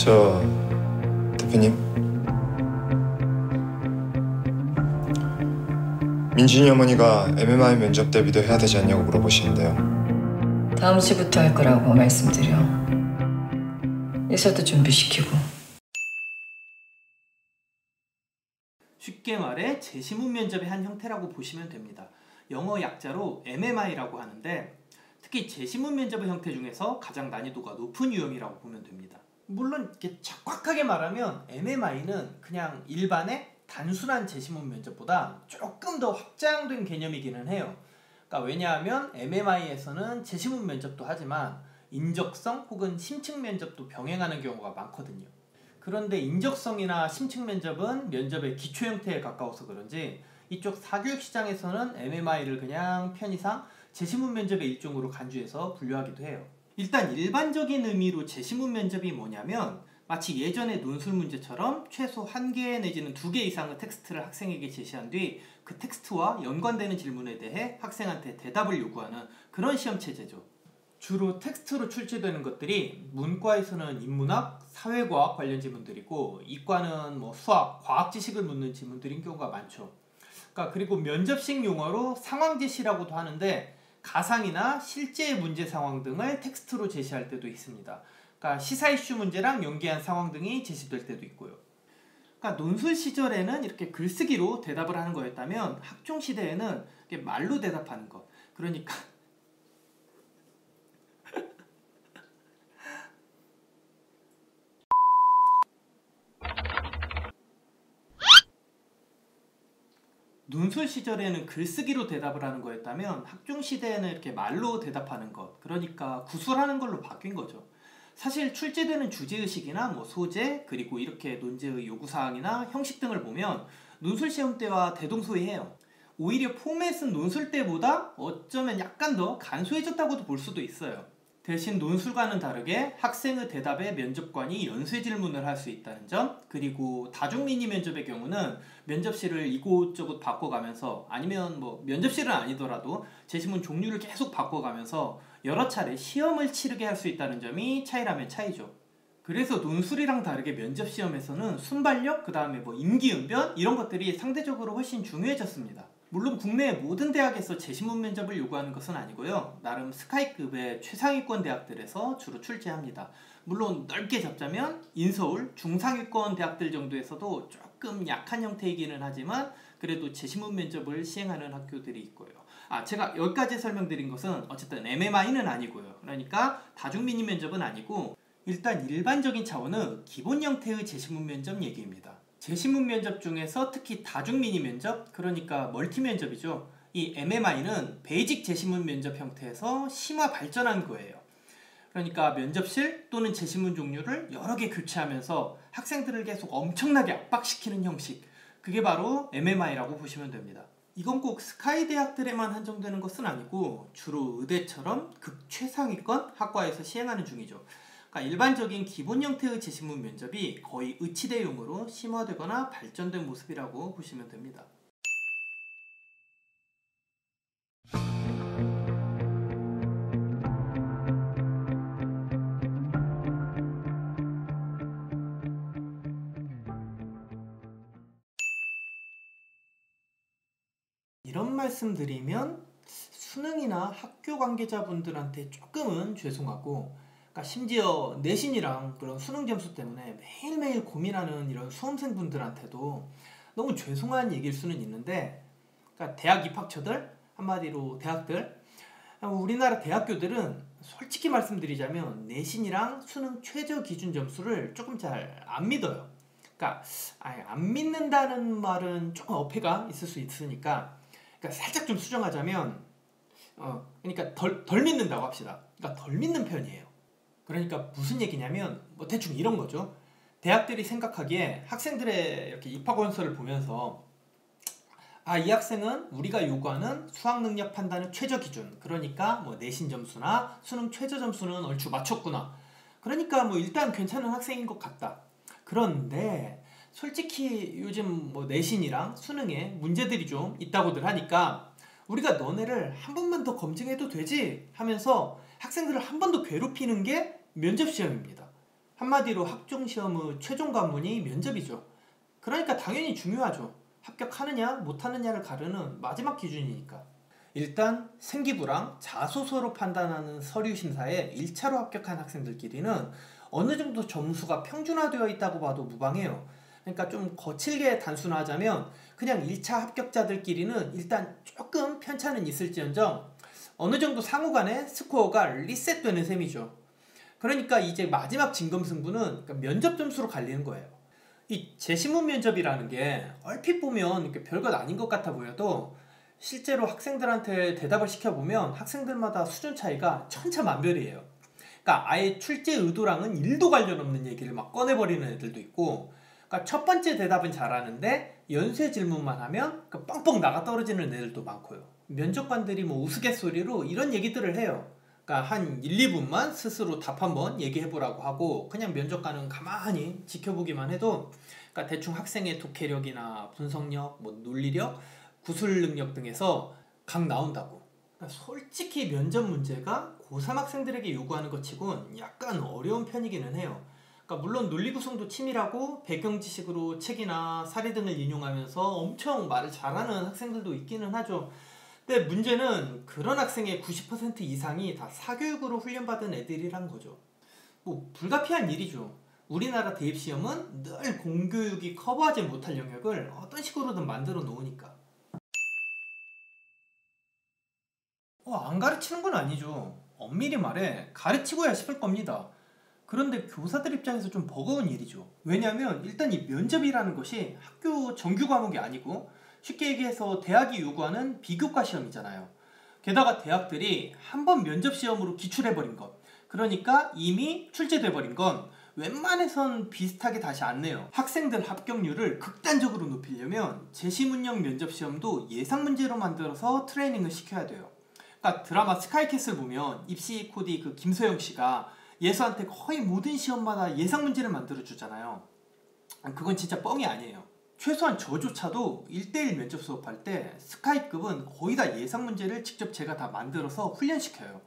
저 대표님, 민준이 어머니가 MMI 면접 대비도 해야 되지 않냐고 물어보시는데요. 다음 주부터 할 거라고 말씀드려. 의사도 준비시키고. 쉽게 말해 재시문 면접의 한 형태라고 보시면 됩니다. 영어 약자로 MMI라고 하는데 특히 재시문 면접의 형태 중에서 가장 난이도가 높은 유형이라고 보면 됩니다. 물론 이렇게 정확하게 말하면 MMI는 그냥 일반의 단순한 재시문 면접보다 조금 더 확장된 개념이기는 해요. 그러니까 왜냐하면 MMI에서는 재시문 면접도 하지만 인적성 혹은 심층 면접도 병행하는 경우가 많거든요. 그런데 인적성이나 심층 면접은 면접의 기초 형태에 가까워서 그런지 이쪽 사교육 시장에서는 MMI를 그냥 편의상 재시문 면접의 일종으로 간주해서 분류하기도 해요. 일단 일반적인 의미로 재시문 면접이 뭐냐면 마치 예전의 논술 문제처럼 최소 1개 내지는 2개 이상의 텍스트를 학생에게 제시한 뒤 그 텍스트와 연관되는 질문에 대해 학생한테 대답을 요구하는 그런 시험 체제죠. 주로 텍스트로 출제되는 것들이 문과에서는 인문학, 사회과학 관련 지문들이고 이과는 수학, 과학 지식을 묻는 지문들인 경우가 많죠. 그리고 면접식 용어로 상황제시라고도 하는데 가상이나 실제의 문제 상황 등을 텍스트로 제시할 때도 있습니다. 시사 이슈 문제랑 연계한 상황 등이 제시될 때도 있고요. 논술 시절에는 이렇게 글쓰기로 대답을 하는 거였다면 학종 시대에는 이렇게 말로 대답하는 것. 그러니까 논술 시절에는 글쓰기로 대답을 하는 거였다면 학종 시대에는 이렇게 말로 대답하는 것, 그러니까 구술하는 걸로 바뀐 거죠. 사실 출제되는 주제의식이나 소재, 그리고 이렇게 논제의 요구사항이나 형식 등을 보면 논술 시험 때와 대동소이해요. 오히려 포맷은 논술 때보다 어쩌면 약간 더 간소해졌다고도 볼 수도 있어요. 대신 논술과는 다르게 학생의 대답에 면접관이 연쇄 질문을 할 수 있다는 점, 그리고 다중 미니 면접의 경우는 면접실을 이곳저곳 바꿔가면서 아니면 면접실은 아니더라도 제시문 종류를 계속 바꿔가면서 여러 차례 시험을 치르게 할 수 있다는 점이 차이라면 차이죠. 그래서 논술이랑 다르게 면접시험에서는 순발력, 그 다음에 임기응변 이런 것들이 상대적으로 훨씬 중요해졌습니다. 물론 국내의 모든 대학에서 재시문 면접을 요구하는 것은 아니고요. 나름 스카이급의 최상위권 대학들에서 주로 출제합니다. 물론 넓게 잡자면 인서울, 중상위권 대학들 정도에서도 조금 약한 형태이기는 하지만 그래도 재시문 면접을 시행하는 학교들이 있고요. 제가 여기까지 설명드린 것은 어쨌든 MMI는 아니고요. 그러니까 다중미니 면접은 아니고 일단 일반적인 차원의 기본 형태의 재시문 면접 얘기입니다. 재시문 면접 중에서 특히 다중미니 면접, 그러니까 멀티 면접이죠. 이 MMI는 베이직 재시문 면접 형태에서 심화 발전한 거예요. 그러니까 면접실 또는 재시문 종류를 여러 개 교체하면서 학생들을 계속 엄청나게 압박시키는 형식, 그게 바로 MMI라고 보시면 됩니다. 이건 꼭 스카이 대학들에만 한정되는 것은 아니고 주로 의대처럼 극최상위권 학과에서 시행하는 중이죠. 일반적인 기본 형태의 재시문 면접이 거의 의치대용으로 심화되거나 발전된 모습이라고 보시면 됩니다. 이런 말씀 드리면 수능이나 학교 관계자분들한테 조금은 죄송하고, 심지어 내신이랑 그런 수능 점수 때문에 매일매일 고민하는 이런 수험생분들한테도 너무 죄송한 얘기일 수는 있는데, 대학 입학처들, 한마디로 대학들, 우리나라 대학교들은 솔직히 말씀드리자면 내신이랑 수능 최저 기준 점수를 조금 잘 안 믿어요. 안 믿는다는 말은 조금 어폐가 있을 수 있으니까 살짝 좀 수정하자면 그러니까 덜 믿는다고 합시다. 덜 믿는 편이에요. 그러니까 무슨 얘기냐면 대충 이런 거죠. 대학들이 생각하기에 학생들의 이렇게 입학 원서를 보면서 이 학생은 우리가 요구하는 수학 능력 판단의 최저 기준, 그러니까 내신 점수나 수능 최저 점수는 얼추 맞췄구나. 그러니까 일단 괜찮은 학생인 것 같다. 그런데 솔직히 요즘 내신이랑 수능에 문제들이 좀 있다고들 하니까 우리가 너네를 한 번만 더 검증해도 되지 하면서 학생들을 한 번 더 괴롭히는 게 면접시험입니다. 한마디로 학종시험의 최종 관문이 면접이죠. 그러니까 당연히 중요하죠. 합격하느냐 못하느냐를 가르는 마지막 기준이니까. 일단 생기부랑 자소서로 판단하는 서류 심사에 1차로 합격한 학생들끼리는 어느 정도 점수가 평준화되어 있다고 봐도 무방해요. 그러니까 좀 거칠게 단순화하자면 그냥 1차 합격자들끼리는 일단 조금 편차는 있을지언정 어느 정도 상호간에 스코어가 리셋되는 셈이죠. 그러니까 이제 마지막 진검승부는 그러니까 면접 점수로 갈리는 거예요. 이 재신문 면접이라는 게 얼핏 보면 이렇게 별것 아닌 것 같아 보여도 실제로 학생들한테 대답을 시켜보면 학생들마다 수준 차이가 천차만별이에요. 그러니까 아예 출제 의도랑은 1도 관련 없는 얘기를 막 꺼내버리는 애들도 있고, 그러니까 첫 번째 대답은 잘하는데 연쇄 질문만 하면 뻥뻥 나가 떨어지는 애들도 많고요. 면접관들이 뭐 우스갯소리로 이런 얘기들을 해요. 그러니까 한 1, 2분만 스스로 답 한번 얘기해보라고 하고 그냥 면접관은 가만히 지켜보기만 해도 그러니까 대충 학생의 독해력이나 분석력, 뭐 논리력, 구술 능력 등에서 각 나온다고. 그러니까 솔직히 면접 문제가 고3 학생들에게 요구하는 것 치곤 약간 어려운 편이기는 해요. 그러니까 물론 논리 구성도 치밀하고 배경 지식으로 책이나 사례 등을 인용하면서 엄청 말을 잘하는 학생들도 있기는 하죠. 근데 문제는 그런 학생의 90% 이상이 다 사교육으로 훈련받은 애들이란 거죠. 뭐 불가피한 일이죠. 우리나라 대입시험은 늘 공교육이 커버하지 못할 영역을 어떤 식으로든 만들어 놓으니까. 안 가르치는 건 아니죠. 엄밀히 말해 가르치고야 싶을 겁니다. 그런데 교사들 입장에서 좀 버거운 일이죠. 왜냐하면 일단 이 면접이라는 것이 학교 정규 과목이 아니고 쉽게 얘기해서 대학이 요구하는 비교과 시험이잖아요. 게다가 대학들이 한번 면접 시험으로 기출해버린 것, 그러니까 이미 출제돼버린 건 웬만해선 비슷하게 다시 안 내요. 학생들 합격률을 극단적으로 높이려면 재시문형 면접 시험도 예상 문제로 만들어서 트레이닝을 시켜야 돼요. 그러니까 드라마 스카이캐슬 보면 입시 코디 그 김소영 씨가 예수한테 거의 모든 시험마다 예상 문제를 만들어 주잖아요. 그건 진짜 뻥이 아니에요. 최소한 저조차도 1대1 면접 수업할 때 스카이급은 거의 다 예상 문제를 직접 제가 다 만들어서 훈련시켜요.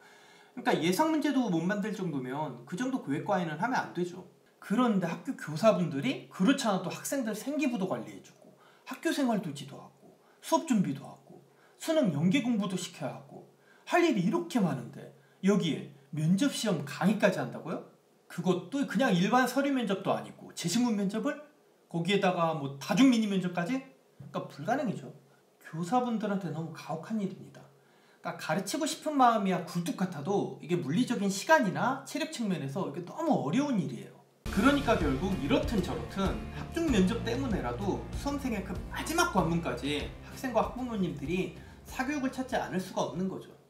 그러니까 예상 문제도 못 만들 정도면 그 정도 교육과에는 하면 안 되죠. 그런데 학교 교사분들이 그렇지 않아도 학생들 생기부도 관리해주고 학교 생활도 지도하고 수업 준비도 하고 수능 연계 공부도 시켜야 하고 할 일이 이렇게 많은데 여기에 면접시험 강의까지 한다고요? 그것도 그냥 일반 서류 면접도 아니고 재신문 면접을? 거기에다가 뭐 다중 미니 면접까지? 그러니까 불가능이죠. 교사분들한테 너무 가혹한 일입니다. 그러니까 가르치고 싶은 마음이야 굴뚝 같아도 이게 물리적인 시간이나 체력 측면에서 이게 너무 어려운 일이에요. 그러니까 결국 이렇든 저렇든 학종 면접 때문에라도 수험생의 그 마지막 관문까지 학생과 학부모님들이 사교육을 찾지 않을 수가 없는 거죠.